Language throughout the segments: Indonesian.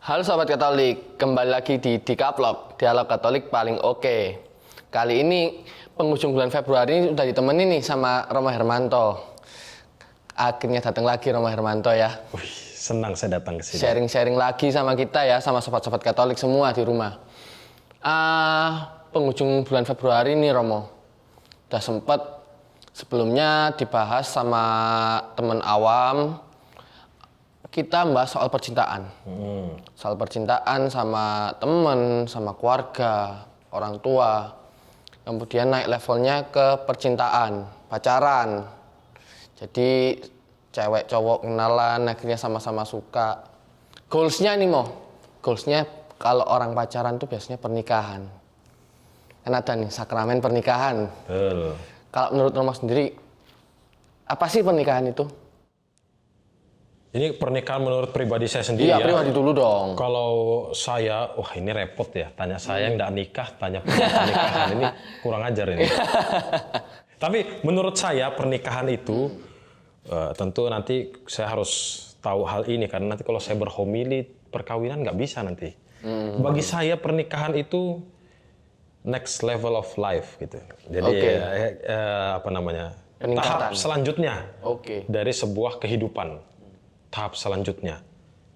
Halo Sobat Katolik, kembali lagi di Dikaplok, Dialog Katolik paling oke. Kali ini penghujung bulan Februari ini udah ditemenin nih sama Romo Hermanto. Akhirnya datang lagi Romo Hermanto ya. Wih, senang saya datang ke sini. Sharing-sharing lagi sama kita ya, sama sobat-sobat Katolik semua di rumah. Penghujung bulan Februari nih Romo, udah sempet sebelumnya dibahas sama teman awam. Kita bahas soal percintaan. Soal percintaan sama temen, sama keluarga, orang tua. Kemudian naik levelnya ke percintaan, pacaran. Jadi cewek cowok kenalan, akhirnya sama-sama suka. Goalsnya nih goalsnya kalau orang pacaran tuh biasanya pernikahan. Kan ada nih sakramen pernikahan. Betul. Kalau menurut Romo sendiri, apa sih pernikahan itu? Ini pernikahan menurut pribadi saya sendiri Iya, ya. pribadi dulu dong. Kalau saya, wah ini repot ya. Tanya saya yang nggak nikah, tanya pernikahan ini kurang ajar ini. Tapi menurut saya pernikahan itu tentu nanti saya harus tahu hal ini karena nanti kalau saya berhomili perkawinan nggak bisa nanti. Bagi saya pernikahan itu next level of life gitu. Jadi apa namanya? Peningkatan. Tahap selanjutnya dari sebuah kehidupan. Tahap selanjutnya.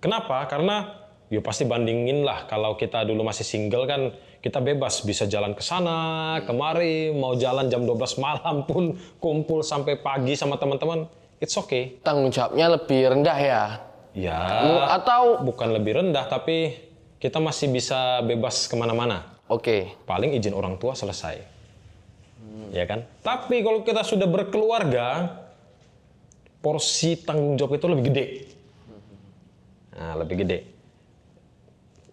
Kenapa? Karena ya pasti bandingin lah kalau kita dulu masih single kan kita bebas bisa jalan ke sana, kemari, mau jalan jam 12 malam pun kumpul sampai pagi sama teman-teman, it's okay. Tanggung jawabnya lebih rendah ya? Ya, atau bukan lebih rendah tapi kita masih bisa bebas kemana-mana. Paling izin orang tua selesai. Ya kan? Tapi kalau kita sudah berkeluarga, porsi tanggung jawab itu lebih gede. Nah, lebih gede.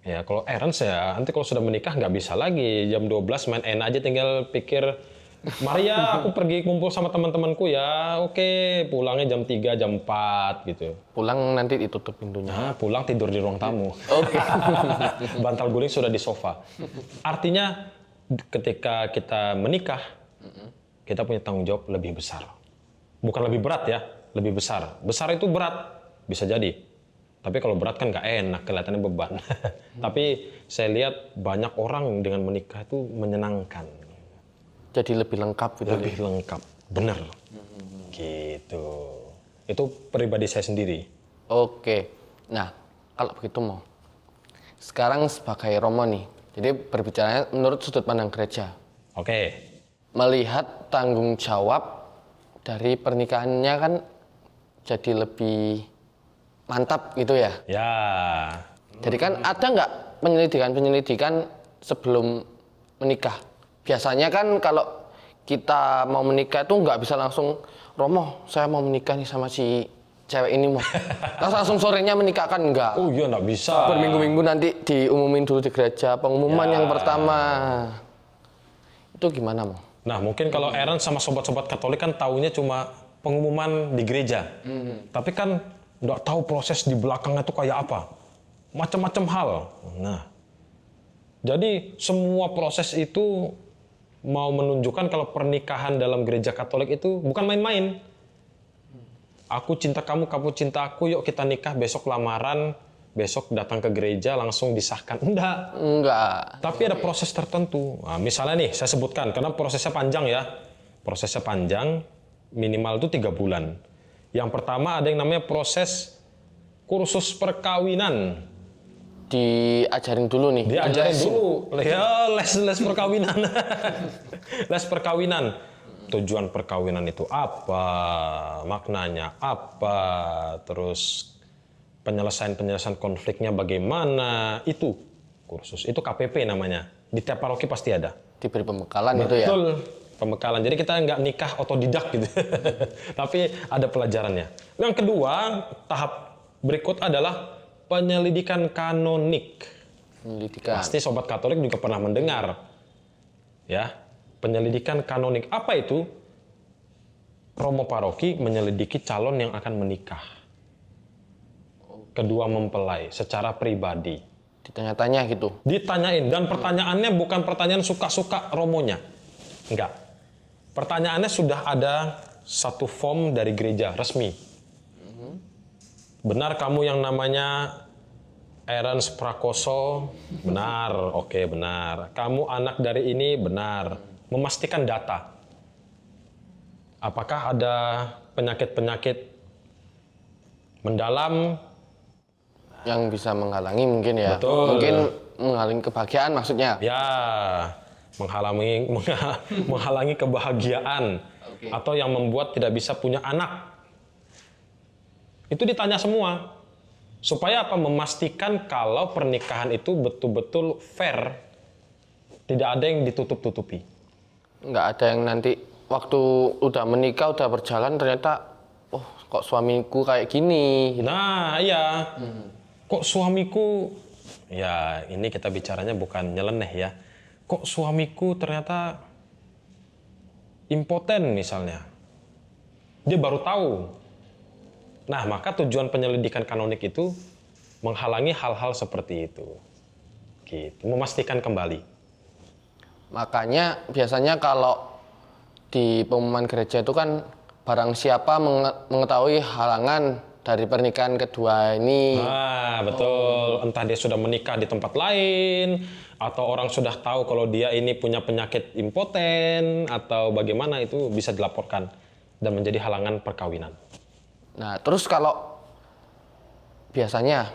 Ya, kalau Ernst ya, nanti kalau sudah menikah nggak bisa lagi. Jam 12 main enak aja tinggal pikir, Maria aku pergi kumpul sama teman-temanku ya. Oke, pulangnya jam 3, jam 4 gitu. Pulang nanti ditutup pintunya. Nah, pulang tidur di ruang tamu. Bantal guling sudah di sofa. Artinya ketika kita menikah, kita punya tanggung jawab lebih besar. Bukan lebih berat ya. Lebih besar. Besar itu berat, bisa jadi. Tapi kalau berat kan nggak enak, kelihatannya beban. Tapi saya lihat banyak orang dengan menikah itu menyenangkan. Jadi lebih lengkap gitu. Lebih lengkap, bener. Gitu. Itu pribadi saya sendiri. Nah, kalau begitu sekarang sebagai Romo nih, jadi berbicaranya menurut sudut pandang gereja. Melihat tanggung jawab dari pernikahannya kan jadi lebih mantap gitu ya? Ya. Jadi kan ada nggak penyelidikan sebelum menikah? Biasanya kan kalau kita mau menikah itu nggak bisa langsung, Romo, saya mau menikah nih sama si cewek ini langsung sorenya menikah kan enggak? Oh iya nggak bisa. Berminggu-minggu nanti diumumin dulu di gereja, pengumuman yang pertama. Itu gimana Nah mungkin kalau Aaron sama sobat-sobat Katolik kan taunya cuma pengumuman di gereja. Tapi kan nggak tahu proses di belakangnya itu kayak apa. Macam-macam hal. Nah, jadi semua proses itu mau menunjukkan kalau pernikahan dalam gereja Katolik itu bukan main-main. Aku cinta kamu, kamu cinta aku, yuk kita nikah, besok lamaran, besok datang ke gereja langsung disahkan. Enggak. Tapi ada proses tertentu. Nah, misalnya nih, saya sebutkan, karena prosesnya panjang ya. Prosesnya panjang, minimal itu 3 bulan. Yang pertama ada yang namanya proses kursus perkawinan. Diajarin dulu nih. Diajarin dulu. Ya, les perkawinan. Les perkawinan. Tujuan perkawinan itu apa? Maknanya apa? Terus penyelesaian konfliknya bagaimana? Itu kursus. Itu KPP namanya. Di tiap paroki pasti ada. Diberi pembekalan itu ya? Betul. Pembekalan. Jadi kita nggak nikah otodidak gitu. Tapi ada pelajarannya. Yang kedua, tahap berikut adalah penyelidikan kanonik. Pasti sobat Katolik juga pernah mendengar. Ya, penyelidikan kanonik. Apa itu? Romo paroki menyelidiki calon yang akan menikah. Kedua mempelai secara pribadi. Ditanya-tanya gitu? Ditanyain. Dan pertanyaannya bukan pertanyaan suka-suka romonya. Enggak. Pertanyaannya sudah ada satu form dari gereja resmi. Benar kamu yang namanya Ernst Prakoso, benar. Oke, benar. Kamu anak dari ini, benar. Memastikan data. Apakah ada penyakit-penyakit mendalam? Yang bisa menghalangi mungkin ya. Betul. Mungkin menghalangi kebahagiaan maksudnya. Ya, menghalangi kebahagiaan. Atau yang membuat tidak bisa punya anak. Itu ditanya semua. Supaya apa? Memastikan kalau pernikahan itu betul-betul fair. Tidak ada yang ditutup-tutupi. Nggak ada yang nanti waktu udah menikah, udah berjalan ternyata, oh kok suamiku kayak gini. Nah, iya. Kok suamiku, ya ini kita bicaranya bukan nyeleneh ya. Kok suamiku ternyata impoten misalnya. Dia baru tahu. Nah, maka tujuan penyelidikan kanonik itu menghalangi hal-hal seperti itu. Gitu, memastikan kembali. Makanya biasanya kalau di pengumuman gereja itu kan barang siapa mengetahui halangan dari pernikahan kedua ini. Ah, betul. Entah dia sudah menikah di tempat lain, atau orang sudah tahu kalau dia ini punya penyakit impoten, atau bagaimana itu bisa dilaporkan dan menjadi halangan perkawinan. Nah, terus kalau biasanya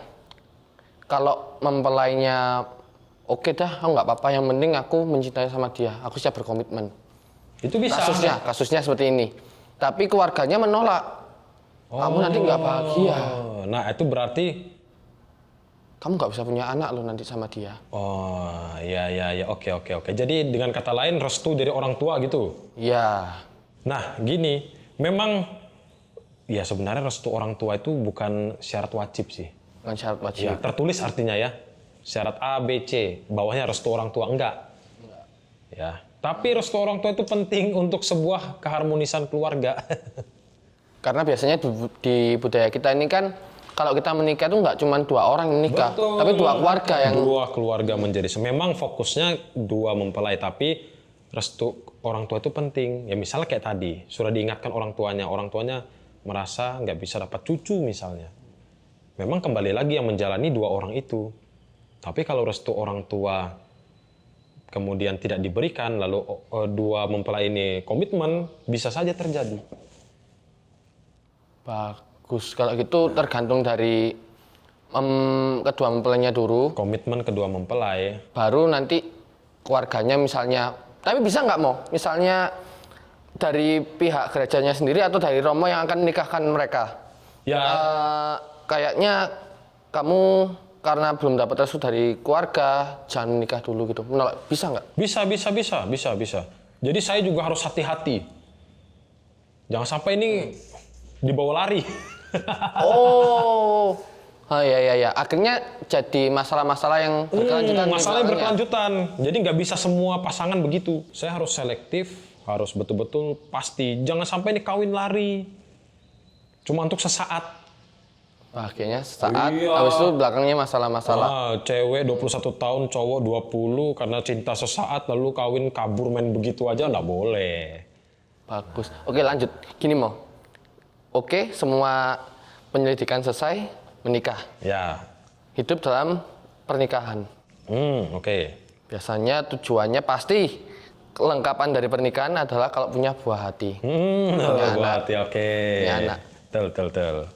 kalau mempelainya oke dah, aku nggak apa-apa, yang penting aku mencintai sama dia, aku siap berkomitmen. Itu bisa. Kasusnya seperti ini. Tapi keluarganya menolak. Kamu nanti nggak bahagia. Nah, itu berarti Kamu nggak bisa punya anak loh nanti sama dia. oh, iya, oke. Jadi dengan kata lain restu dari orang tua gitu. Iya. Nah, gini, memang ya sebenarnya restu orang tua itu bukan syarat wajib sih. Bukan syarat wajib. Ya, tertulis artinya ya. Syarat A, B, C, bawahnya restu orang tua enggak. Ya, tapi restu orang tua itu penting untuk sebuah keharmonisan keluarga. Karena biasanya di budaya kita ini kan kalau kita menikah itu nggak cuma 2 orang yang menikah, Betul. tapi 2 keluarga yang Dua keluarga menjadi. Memang fokusnya 2 mempelai, tapi restu orang tua itu penting. Ya misalnya kayak tadi, sudah diingatkan orang tuanya merasa nggak bisa dapat cucu misalnya. Memang kembali lagi yang menjalani 2 orang itu. Tapi kalau restu orang tua kemudian tidak diberikan, lalu 2 mempelai ini komitmen, bisa saja terjadi. bagus. Kalau gitu tergantung dari kedua mempelainya dulu, Komitmen kedua mempelai. baru nanti keluarganya misalnya. Tapi bisa nggak mau? Misalnya dari pihak gerejanya sendiri atau dari romo yang akan menikahkan mereka? Ya, Kayaknya kamu karena belum dapat restu dari keluarga, jangan nikah dulu gitu. Menolak, bisa nggak? bisa. Jadi saya juga harus hati-hati. Jangan sampai ini dibawa lari. Oh, iya. Akhirnya jadi masalah-masalah yang berkelanjutan. Masalahnya berkelanjutan. Jadi nggak bisa semua pasangan begitu. Saya harus selektif, harus betul-betul pasti. Jangan sampai ini kawin lari. Cuma untuk sesaat. Bahagianya saat, Iya. habis itu belakangnya masalah-masalah. Cewek 21 tahun, cowok 20, karena cinta sesaat lalu kawin kabur main begitu aja nggak boleh. Bagus. Oke, lanjut. Gini mau. Oke, semua penyelidikan selesai, menikah. Ya, Hidup dalam pernikahan. oke. Biasanya tujuannya pasti kelengkapan dari pernikahan adalah kalau punya buah hati. Berarti oke. Punya anak. Betul.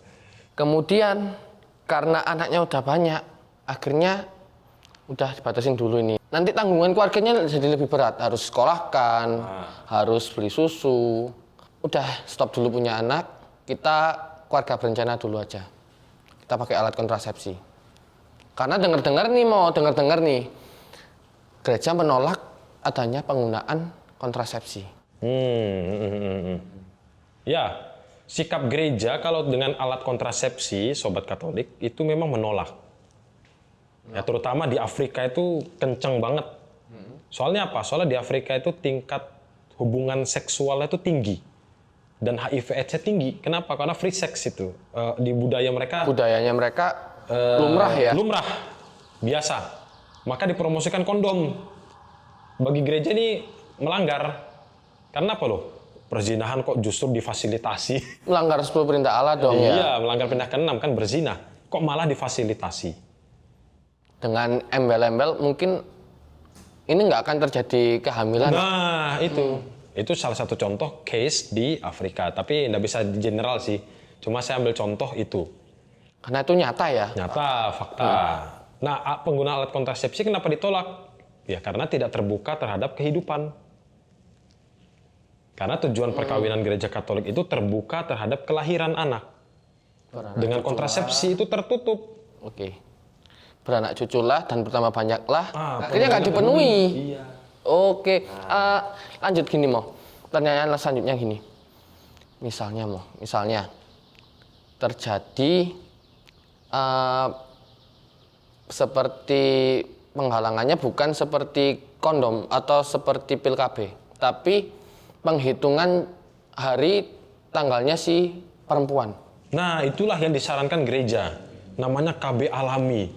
Kemudian karena anaknya udah banyak, akhirnya udah dibatasin dulu ini. Nanti tanggungan keluarganya jadi lebih berat, harus sekolahkan, harus beli susu. Udah stop dulu punya anak, kita keluarga berencana dulu aja. Kita pakai alat kontrasepsi. Karena dengar-dengar nih, gereja menolak adanya penggunaan kontrasepsi. Ya, sikap gereja kalau dengan alat kontrasepsi, sobat Katolik, itu memang menolak. Ya, terutama di Afrika itu kenceng banget. Soalnya apa? Soalnya di Afrika itu tingkat hubungan seksualnya itu tinggi. Dan HIV/AIDS-nya tinggi. Kenapa? Karena free sex itu. Di budaya mereka... Budayanya mereka lumrah ya? Lumrah. Biasa. Maka dipromosikan kondom. Bagi gereja ini melanggar. Karena apa loh? Perzinahan kok justru difasilitasi. Melanggar 10 perintah Allah dong ya? Iya, melanggar perintah ke-6 kan berzina. Kok malah difasilitasi? dengan embel-embel mungkin ini nggak akan terjadi kehamilan. Nah, itu salah satu contoh case di Afrika. Tapi nggak bisa di general sih. Cuma saya ambil contoh itu. Karena itu nyata ya. Nyata, fakta. Nah, pengguna alat kontrasepsi kenapa ditolak? Ya karena tidak terbuka terhadap kehidupan. Karena tujuan perkawinan gereja Katolik itu terbuka terhadap kelahiran anak. Dengan kontrasepsi itu tertutup. Oke. Beranak cuculah dan bertambah banyaklah. Akhirnya nggak dipenuhi. Iya. Oke. Lanjut gini Mo. Pertanyaan selanjutnya gini. Misalnya terjadi seperti penghalangannya bukan seperti kondom atau seperti pil KB, tapi penghitungan hari tanggalnya si perempuan. Nah, itulah yang disarankan gereja. Namanya KB alami.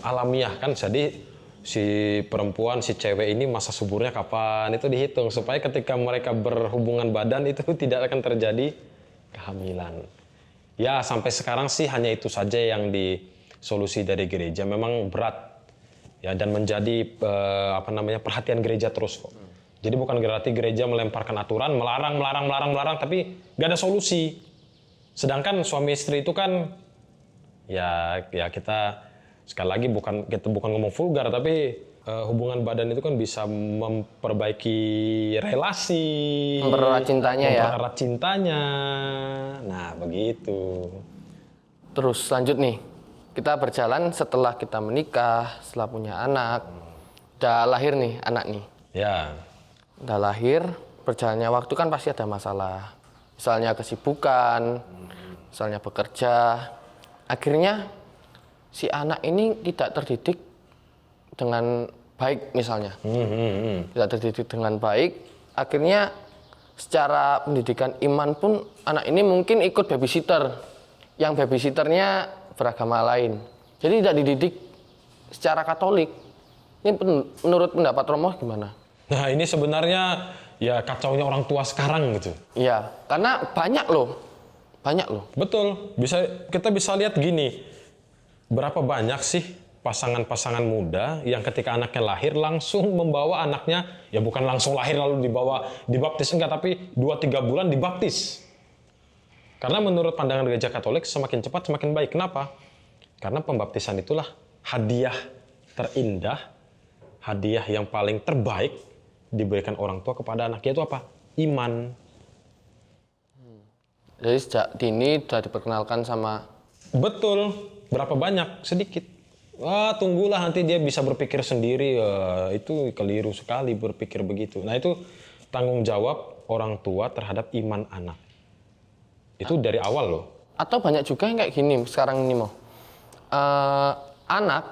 Alamiah kan, jadi si perempuan, si cewek ini masa suburnya kapan, itu dihitung supaya ketika mereka berhubungan badan itu tidak akan terjadi kehamilan. Ya, sampai sekarang sih hanya itu saja yang disolusi dari gereja. Memang berat ya, dan menjadi perhatian gereja terus kok. Jadi bukan berarti gereja melemparkan aturan, melarang, tapi nggak ada solusi. Sedangkan suami istri itu kan ya kita sekali lagi kita bukan ngomong vulgar, tapi hubungan badan itu kan bisa memperbaiki relasi, mempererat cintanya. Nah, begitu. Terus lanjut nih, kita berjalan setelah kita menikah, setelah punya anak, udah lahir nih anak nih. Ya. Udah lahir, berjalannya waktu kan pasti ada masalah. Misalnya kesibukan, misalnya bekerja. Akhirnya si anak ini tidak terdidik dengan baik misalnya. Tidak terdidik dengan baik. Akhirnya secara pendidikan iman pun anak ini mungkin ikut babysitter. Yang babysitternya beragama lain. Jadi tidak dididik secara Katolik. Ini menurut pendapat Romo gimana? Nah, ini sebenarnya ya kacaunya orang tua sekarang gitu. Iya, karena banyak loh. Betul, kita bisa lihat gini, berapa banyak sih pasangan-pasangan muda yang ketika anaknya lahir langsung membawa anaknya, ya bukan langsung lahir lalu dibaptis, enggak, tapi 2-3 bulan dibaptis. Karena menurut pandangan gereja Katolik semakin cepat semakin baik. Kenapa? Karena pembaptisan itulah hadiah terindah, hadiah yang paling terbaik diberikan orang tua kepada anak, yaitu apa? Iman. Jadi sejak dini sudah diperkenalkan sama... Betul. Berapa banyak? Sedikit. Wah, tunggulah nanti dia bisa berpikir sendiri. Itu keliru sekali berpikir begitu. Nah, itu tanggung jawab orang tua terhadap iman anak. Itu dari awal loh. Atau banyak juga yang kayak gini sekarang ini Mo. Anak,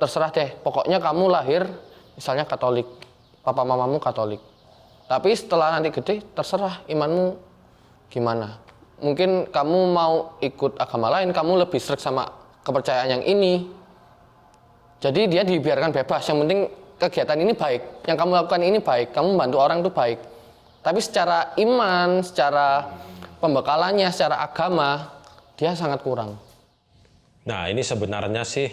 terserah deh, pokoknya kamu lahir misalnya Katolik. Papa mamamu Katolik. Tapi setelah nanti gede, terserah imanmu gimana. Mungkin kamu mau ikut agama lain, kamu lebih sreg sama kepercayaan yang ini. Jadi dia dibiarkan bebas, yang penting kegiatan ini baik. Yang kamu lakukan ini baik, kamu membantu orang itu baik. Tapi secara iman, secara pembekalannya, secara agama, dia sangat kurang. Nah, ini sebenarnya sih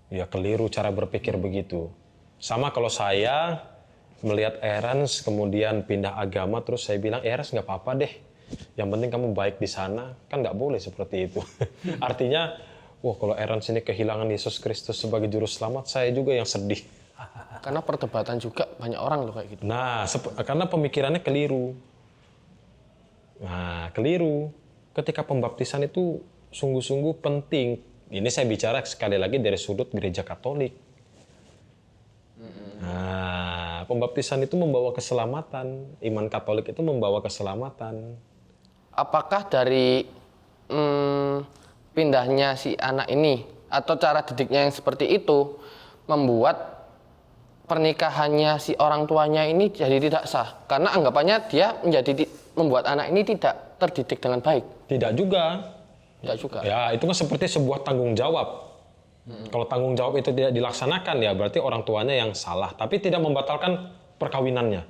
ya keliru cara berpikir begitu. Sama kalau saya melihat Erans kemudian pindah agama, terus saya bilang, Erans nggak apa-apa deh, yang penting kamu baik di sana, kan nggak boleh seperti itu. Artinya, wah kalau Erans ini kehilangan Yesus Kristus sebagai juru selamat, saya juga yang sedih. Karena perdebatan juga banyak orang loh kayak gitu. Nah, karena pemikirannya keliru. Nah, keliru. Ketika pembaptisan itu sungguh-sungguh penting. Ini saya bicara sekali lagi dari sudut gereja Katolik. Nah, pembaptisan itu membawa keselamatan. Iman Katolik itu membawa keselamatan. Apakah dari pindahnya si anak ini atau cara didiknya yang seperti itu membuat pernikahannya si orang tuanya ini jadi tidak sah? Karena anggapannya dia membuat anak ini tidak terdidik dengan baik. Tidak juga. Tidak juga. Ya, itu kan seperti sebuah tanggung jawab. Kalau tanggung jawab itu tidak dilaksanakan, ya berarti orang tuanya yang salah. Tapi tidak membatalkan perkawinannya.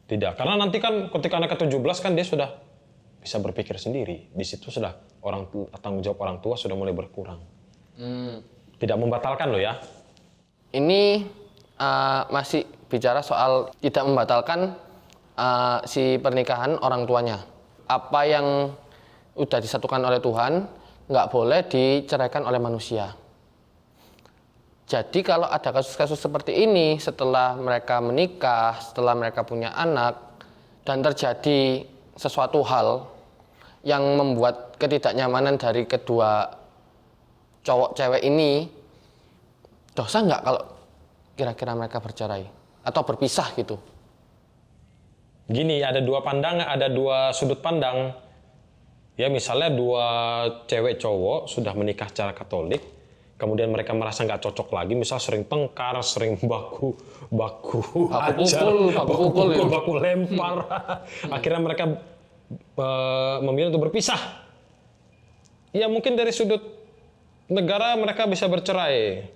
Tidak. Karena nanti kan ketika anak ke-17 kan dia sudah bisa berpikir sendiri. Di situ sudah tanggung jawab orang tua sudah mulai berkurang. Tidak membatalkan loh ya. Ini masih bicara soal tidak membatalkan si pernikahan orang tuanya. Apa yang udah disatukan oleh Tuhan nggak boleh diceraikan oleh manusia. Jadi kalau ada kasus-kasus seperti ini setelah mereka menikah, setelah mereka punya anak, dan terjadi sesuatu hal yang membuat ketidaknyamanan dari kedua cowok cewek ini, dosa nggak kalau kira-kira mereka bercerai atau berpisah gitu? Gini, ada dua sudut pandang. Ya, misalnya dua cewek cowok sudah menikah secara Katolik, kemudian mereka merasa nggak cocok lagi, misal sering tengkar, sering baku pukul, baku lempar. Akhirnya mereka memilih untuk berpisah. Ya mungkin dari sudut negara mereka bisa bercerai.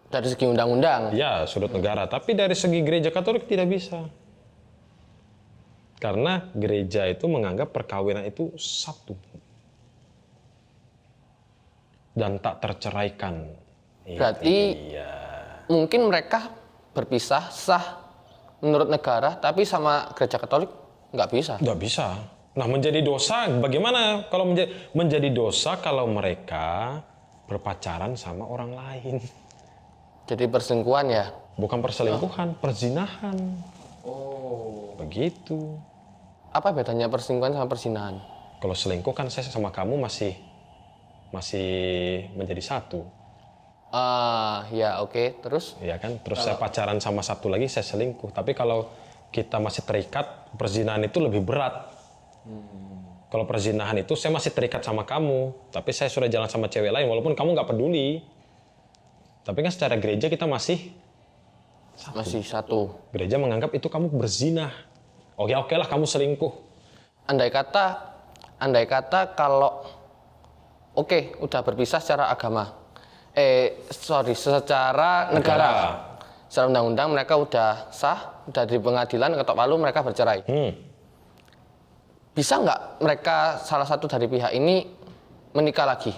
Dari segi undang-undang. Ya, sudut negara. Tapi dari segi gereja Katolik tidak bisa. Karena gereja itu menganggap perkawinan itu satu. Dan tak terceraikan. Berarti mungkin mereka berpisah sah menurut negara, tapi sama gereja Katolik nggak bisa. Nggak bisa. Nah, menjadi dosa bagaimana kalau menjadi dosa kalau mereka berpacaran sama orang lain? Jadi perselingkuhan ya? Bukan perselingkuhan, perzinahan. Begitu. Apa bedanya perselingkuhan sama perzinahan? Kalau selingkuh kan saya sama kamu masih menjadi satu. Ya oke. Terus? Ya kan, terus saya pacaran sama satu lagi, saya selingkuh. Tapi kalau kita masih terikat, perzinahan itu lebih berat. Kalau perzinahan itu saya masih terikat sama kamu, tapi saya sudah jalan sama cewek lain, walaupun kamu nggak peduli. Tapi kan secara gereja kita masih satu. Gereja menganggap itu kamu berzinah. Oke lah kamu selingkuh. Andai kata kalau udah berpisah secara agama. Secara negara. Secara undang-undang mereka udah sah, udah di pengadilan ketok palu mereka bercerai. Bisa nggak mereka salah satu dari pihak ini menikah lagi?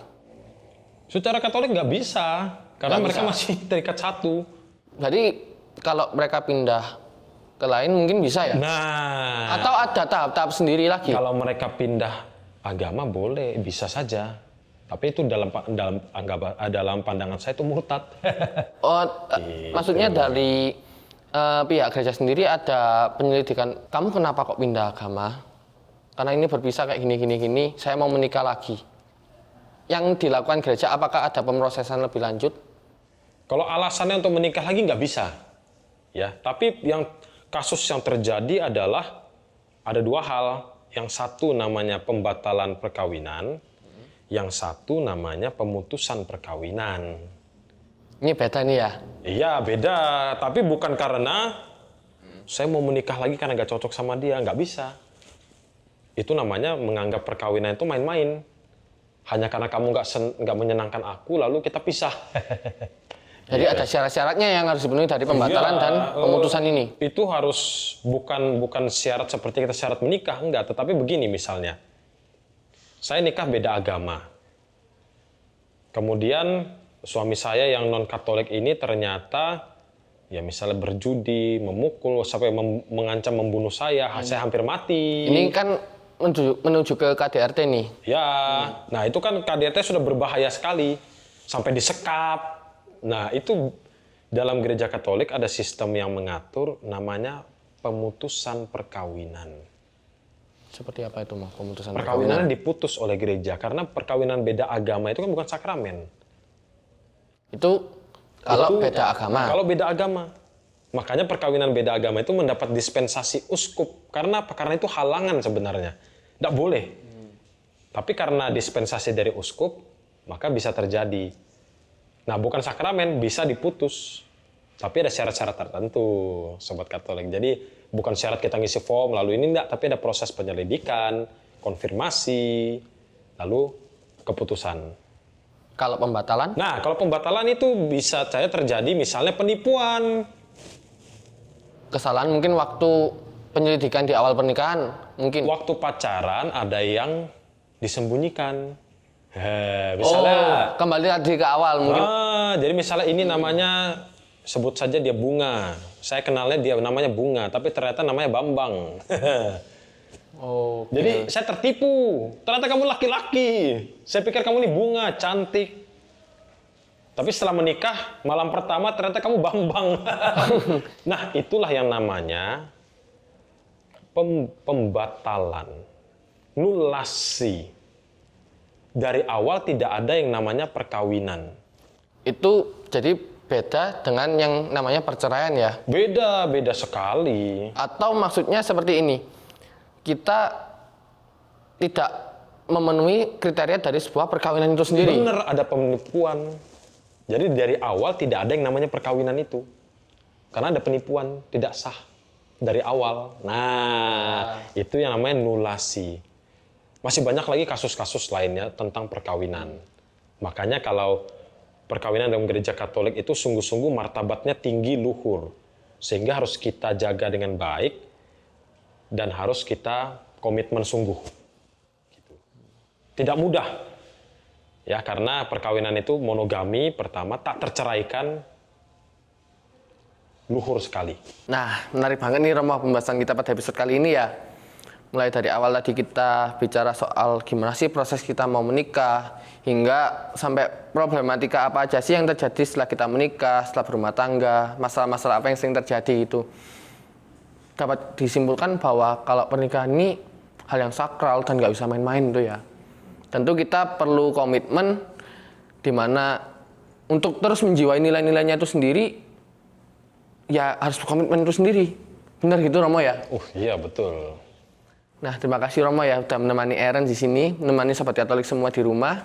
Secara Katolik nggak bisa, karena mereka masih terikat satu. Jadi kalau mereka pindah ke lain mungkin bisa ya? Nah. Atau ada tahap-tahap sendiri lagi? Kalau mereka pindah agama boleh, bisa saja. Tapi itu dalam pandangan saya itu murtad. Maksudnya dari pihak gereja sendiri ada penyelidikan, kamu kenapa kok pindah agama? Karena ini berpisah kayak gini, saya mau menikah lagi. Yang dilakukan gereja, apakah ada pemrosesan lebih lanjut? Kalau alasannya untuk menikah lagi nggak bisa. Ya, tapi kasus yang terjadi adalah ada dua hal. Yang satu namanya pembatalan perkawinan, yang satu namanya pemutusan perkawinan. Ini beda nih ya? Iya, beda. Tapi bukan karena saya mau menikah lagi karena nggak cocok sama dia. Nggak bisa. Itu namanya menganggap perkawinan itu main-main. Hanya karena kamu nggak menyenangkan aku, lalu kita pisah. Jadi ada syarat-syaratnya yang harus dipenuhi dari pembatalan dan pemutusan ini? Itu harus bukan syarat seperti kita syarat menikah, enggak. Tetapi begini misalnya. Saya nikah beda agama. Kemudian suami saya yang non-Katolik ini ternyata ya misalnya berjudi, memukul, sampai mengancam membunuh saya hampir mati. Ini kan menuju ke KDRT nih? Ya, nah itu kan KDRT sudah berbahaya sekali. Sampai disekap. Nah itu dalam gereja Katolik ada sistem yang mengatur namanya pemutusan perkawinan. Seperti apa itu, Mas, pemutusan perkawinan? Diputus oleh gereja karena perkawinan beda agama itu kan bukan sakramen. Itu kalau beda agama. Kalau beda agama. Makanya perkawinan beda agama itu mendapat dispensasi uskup. Karena apa? Karena itu halangan sebenarnya. Tidak boleh. Tapi karena dispensasi dari uskup, maka bisa terjadi. Nah, bukan sakramen, bisa diputus. Tapi ada syarat-syarat tertentu, Sobat Katolik. Jadi, bukan syarat kita ngisi form, lalu ini enggak. Tapi ada proses penyelidikan, konfirmasi, lalu keputusan. Kalau pembatalan? Nah, kalau pembatalan itu bisa saja terjadi misalnya penipuan. Kesalahan mungkin waktu penyelidikan di awal pernikahan, mungkin. Waktu pacaran ada yang disembunyikan. Misalnya, kembali tadi ke awal mungkin. jadi misalnya ini namanya, sebut saja dia Bunga. Saya kenalnya dia namanya Bunga, tapi ternyata namanya Bambang. Jadi saya tertipu. Ternyata kamu laki-laki. Saya pikir kamu ini Bunga, cantik. Tapi setelah menikah, malam pertama ternyata kamu Bambang. Nah, itulah yang namanya pembatalan, nulasi. Dari awal tidak ada yang namanya perkawinan. Itu jadi beda dengan yang namanya perceraian ya? Beda sekali. Atau maksudnya seperti ini, kita tidak memenuhi kriteria dari sebuah perkawinan itu sendiri. Benar, ada penipuan. Jadi dari awal tidak ada yang namanya perkawinan itu. Karena ada penipuan, tidak sah dari awal. Nah, itu yang namanya nulasi. Masih banyak lagi kasus-kasus lainnya tentang perkawinan. Makanya kalau perkawinan dalam gereja Katolik itu sungguh-sungguh martabatnya tinggi luhur. Sehingga harus kita jaga dengan baik dan harus kita komitmen sungguh. Gitu. Tidak mudah. Ya, karena perkawinan itu monogami pertama, tak terceraikan, luhur sekali. Nah, menarik banget nih Romo pembahasan kita pada episode kali ini ya. Mulai dari awal tadi kita bicara soal gimana sih proses kita mau menikah, hingga sampai problematika apa aja sih yang terjadi setelah kita menikah, setelah berumah tangga, masalah-masalah apa yang sering terjadi itu. Dapat disimpulkan bahwa kalau pernikahan ini hal yang sakral dan nggak bisa main-main itu ya. Tentu kita perlu komitmen di mana untuk terus menjiwai nilai-nilainya itu sendiri, ya harus komitmen itu sendiri. Benar gitu Romo ya? Iya betul. Nah, terima kasih Romo ya udah menemani Aaron di sini, menemani Sobat Katolik semua di rumah.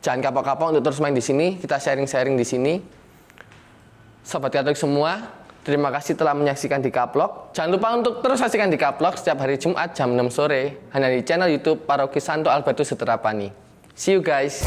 Jangan kapok-kapok untuk terus main di sini, kita sharing-sharing di sini. Sobat Katolik semua, terima kasih telah menyaksikan di Kaplok. Jangan lupa untuk terus saksikan di Kaplok setiap hari Jumat jam 6 sore, hanya di channel YouTube Paroki Santo Albertus Suterapani. See you guys.